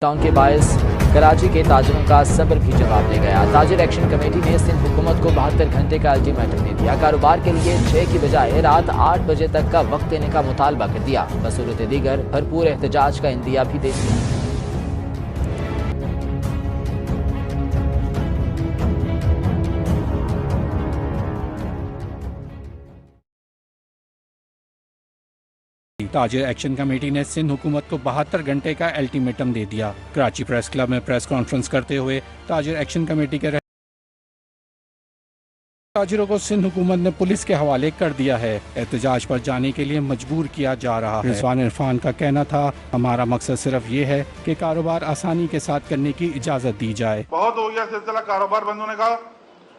Lockdown के बायस कराची के ताजिरों का सब्र भी जवाब दे गया। ताजिर एक्शन कमेटी ने सिंध हुकूमत को 72 घंटे का अल्टीमेटम दे दिया। कारोबार के लिए 6 की बजाय रात 8 बजे तक का वक्त देने का मुतालबा कर दिया। बसूरत दीगर भरपूर एहतजाज का इंदिया भी दे दिया। ताजिर एक्शन कमेटी ने सिंध हुकूमत को 72 घंटे का अल्टीमेटम दे दिया। कराची प्रेस क्लब में प्रेस कॉन्फ्रेंस करते हुए ताजिर एक्शन कमेटी के ताजिरों को सिंध हुकूमत ने पुलिस के हवाले कर दिया है। एहतजाज पर जाने के लिए मजबूर किया जा रहा है। रिजवान इरफान का कहना था, हमारा मकसद सिर्फ ये है कि कारोबार आसानी के साथ करने की इजाजत दी जाए। बहुत हो गया सिलसिला कारोबार बंद होने का।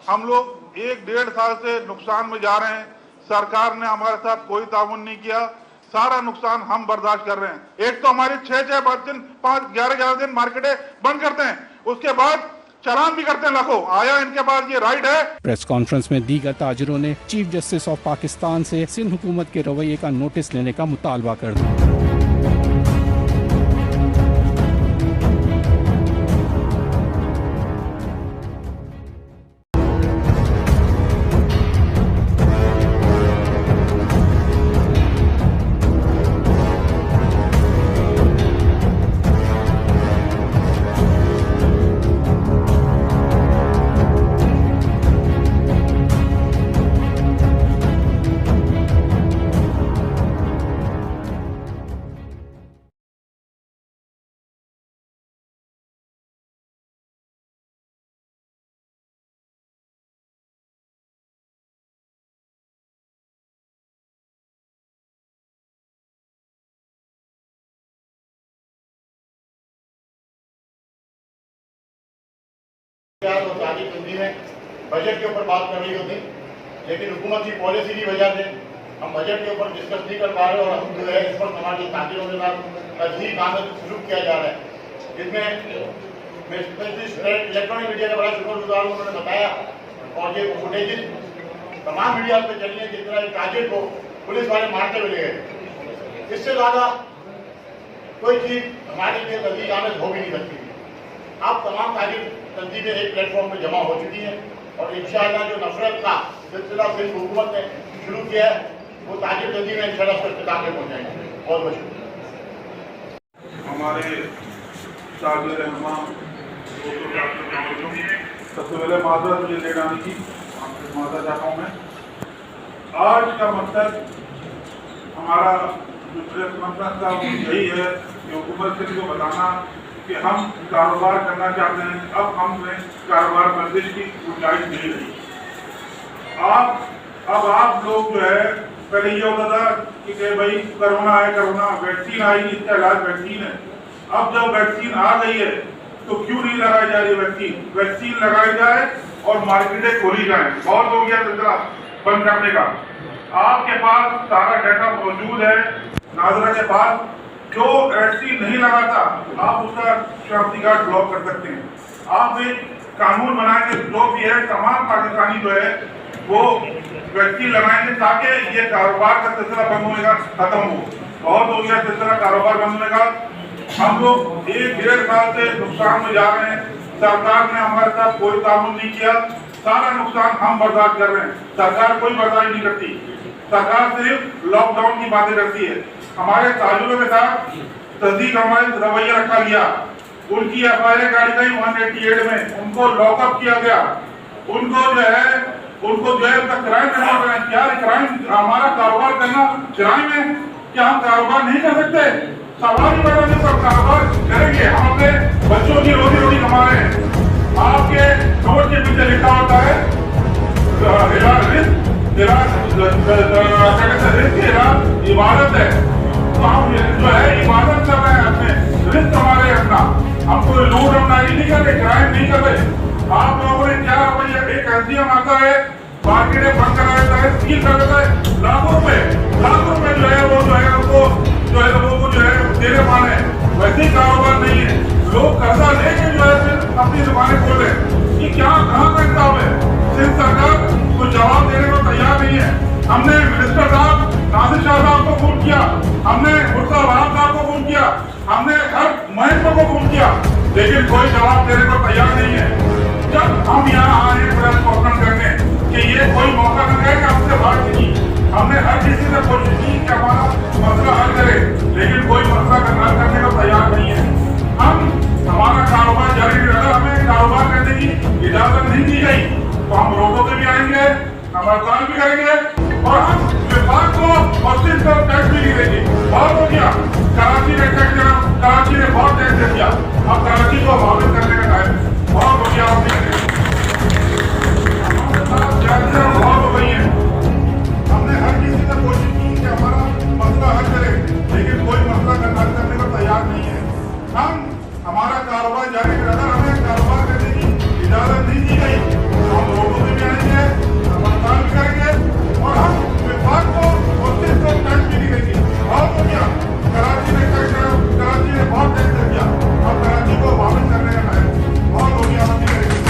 हम लोग 1-1.5 साल से नुकसान में जा रहे हैं। सरकार ने हमारे साथ कोई ताउन नहीं किया। सारा नुकसान हम बर्दाश्त कर रहे हैं। एक तो हमारी 6-6 दिन 5-11 दिन मार्केटें बंद करते हैं, उसके बाद चलान भी करते हैं लाखों। आया इनके पास ये राइट है। प्रेस कॉन्फ्रेंस में दीगर ताजिरों ने चीफ जस्टिस ऑफ पाकिस्तान से सिंध हुकूमत के रवैये का नोटिस लेने का मुतालबा कर दिया। बजट के ऊपर बात कर रही होती, लेकिन हुकूमत की पॉलिसी की वजह से हम बजट के ऊपर डिस्कस नहीं कर पा रहे और हम जो है इस पर समाज के ताजिरों के साथ तजदीद आमद शुरू किया जा रहा है, जिसमें इलेक्ट्रॉनिक मीडिया का बड़ा शुक्रगुजार हूं। उन्होंने बताया और ये फुटेजेस तमाम मीडिया पे चली है जिस तरह ताजिर को पुलिस वाले मारते हुए ले गए। इससे ज्यादा कोई चीज हमारे लिए तजदीद आमद हो भी नहीं सकती। अब तमाम ताजिर तस्दीकें एक प्लेटफॉर्म पर जमा हो चुकी हैं और इंशाअल्लाह जो नफरत का सिलसिला सिंध हुकूमत ने शुरू किया है वो ताजिर तस्दीक में इंशाअल्लाह उसके इख्तिताम में पहुंचाएंगे। बहुत बहुत शुक्रिया। हमारे ताजिर रहमान सबसे पहले माजरत मुझे लेट आने की माजरत चाहता हूँ मैं। आज का मकसद हमारा जो प्रेस कॉन्फ्रेंस था वो यही है कि हुकूमत सिंध को बताना कि हम कारोबार करना चाहते हैं। अब हमें कारोबार बंदिश की गुंजाइश नहीं रही। अब आप लोग जो है पहले ये होता था कि भाई कोरोना है, कोरोना वैक्सीन आई, इसका इलाज वैक्सीन है। अब जब वैक्सीन आ गई है तो क्यों नहीं लगाई जा रही वैक्सीन? वैक्सीन लगाई जाए और मार्केटें खोली जाए। बहुत हो गया सिलसिला बंद करने का। आपके पास सारा डाटा मौजूद है, नाजरा के पास। जो वैक्सीन नहीं लगाता आप उसका शनाख्ती कार्ड ब्लॉक कर सकते हैं। आप एक कानून बनाएंगे जो भी है, तमाम पाकिस्तानी जो है वो वैक्सीन लगाएंगे ताकि ये कारोबार का सिलसिला बंद होने का खत्म हो। बहुत हो गया सिलसिला कारोबार बंद होने का। हम लोग 1-1.5 साल से नुकसान में जा रहे हैं। सरकार ने हमारे साथ कोई ताउन नहीं किया। सारा नुकसान हम बर्दाश्त कर रहे हैं। सरकार कोई बर्दाश्त नहीं करती। सरकार सिर्फ लॉकडाउन की बातें करती है। हमारे ताजुरों के साथ तस्दीक हमारे रवैया रखा गया। उनकी FIR गाड़ी गई 188 में, उनको लॉकअप किया गया। उनको जो है उनका क्राइम करना पड़ा। क्या क्राइम? हमारा कारोबार करना क्राइम है? क्या हम कारोबार नहीं कर सकते? सवाल ही पैदा नहीं कर, कारोबार करेंगे। हम अपने बच्चों की रोजी रोटी कमा रहे हैं। आपके नोट के पीछे लिखा होता है इबादत है। तो हम जो है इबादत कर रहे हैं, अपने रिस्क हमारे अपना। हम कोई लूट अपनाई नहीं कर रहे, क्राइम नहीं कर रहे। आप लोगों ने क्या रवैया? एक एसडीएम आता है, मार्केटें बंद करा देता है, सील कर देता है। लाखों रुपए जो है वो जो है उनको जो है लोगों को जो है देने पाने। वैसे कारोबार नहीं है। लोग कर्जा लेके जो है फिर अपनी दुकानें खोले। ये क्या कहाँ का इंसाफ है? सिर्फ सरकार को जवाब देने को तैयार नहीं है। हमने मिनिस्टर साहब नासिर शाह साहब को फोन किया, हमने मुर्तजा वहाब साहब को फोन किया। हमने हर महत्व को फोन किया, लेकिन कोई जवाब देने को तैयार नहीं है। जब हम यहाँ आए प्रेस कॉन्फ्रेंस करने कि ये कोई मौका न गया कि हमसे बात की, हमने हर किसी से कोशिश की कि हमारा मसला हल करे, लेकिन कोई मसला हल करने को तैयार नहीं है। हमारा कारोबार जारी रहेगा, हमें कारोबार करने की इजाजत नहीं दी गई तो हम रोडों पे भी आएंगे, हम हड़ताल भी करेंगे और हम विभाग को मस्जिद को टैक्स भी नहीं देंगे। बहुत हो गया, कराची ने टैक्स दिया, कराची ने बहुत टैक्स दे दिया, अब कराची को वापस करने का टाइम बहुत हो गया। हमारे साथ ज्यादा बहुत हो गई है। हमने हर किसी से कोशिश की कि हमारा मसला हल करे, लेकिन कोई मसला हल करने को तैयार नहीं है। हमारा कारोबार जारी रहेगा, हमें कारोबार करने की इजाजत नहीं दी गई तो हम रोडों में भी आएंगे, हम हड़ताल भी करेंगे और हम विभाग को मस्जिद को टैक्स भी नहीं देंगे। बहुत हो गया, कराची ने टैक्स दिया, कराची ने बहुत टैक्स दे दिया, अब कराची को वापस करने का टाइम बहुत हो गया, हम नहीं करेंगे।